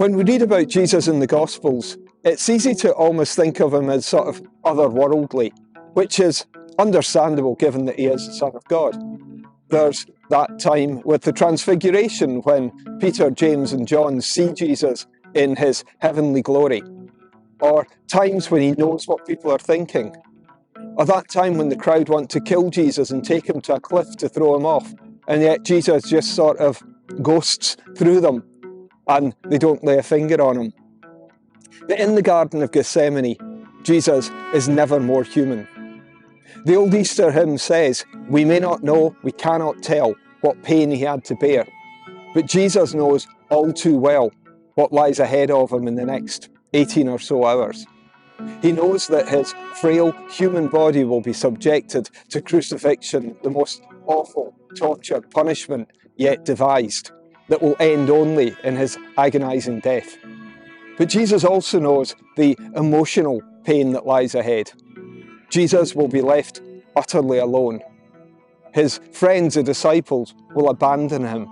When we read about Jesus in the Gospels, it's easy to almost think of him as sort of otherworldly, which is understandable given that he is the Son of God. There's that time with the Transfiguration when Peter, James and John see Jesus in his heavenly glory, or times when he knows what people are thinking, or that time when the crowd want to kill Jesus and take him to a cliff to throw him off, and yet Jesus just sort of ghosts through them and they don't lay a finger on him. But in the Garden of Gethsemane, Jesus is never more human. The old Easter hymn says, "We may not know, we cannot tell what pain he had to bear, but Jesus knows all too well what lies ahead of him in the next 18 or so hours. He knows that his frail human body will be subjected to crucifixion, the most awful torture, punishment yet devised, that will end only in his agonizing death. But Jesus also knows the emotional pain that lies ahead. Jesus will be left utterly alone. His friends, the disciples, will abandon him.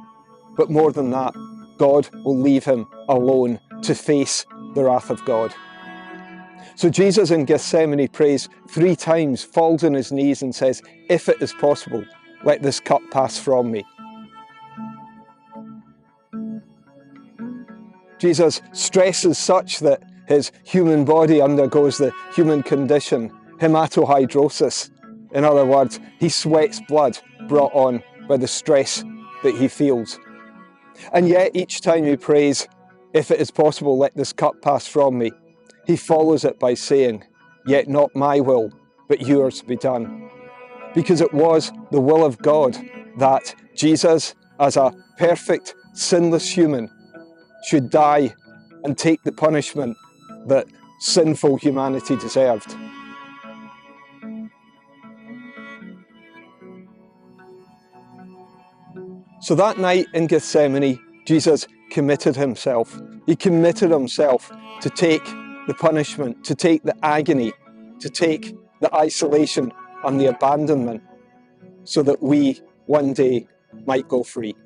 But more than that, God will leave him alone to face the wrath of God. So Jesus in Gethsemane prays 3 times, falls on his knees and says, "If it is possible, let this cup pass from me." Jesus stresses such that his human body undergoes the human condition, hematohydrosis. In other words, he sweats blood brought on by the stress that he feels. And yet each time he prays, "If it is possible, let this cup pass from me," he follows it by saying, "Yet not my will, but yours be done." Because it was the will of God that Jesus, as a perfect, sinless human, should die and take the punishment that sinful humanity deserved. So that night in Gethsemane, Jesus committed himself. He committed himself to take the punishment, to take the agony, to take the isolation and the abandonment, so that we one day might go free.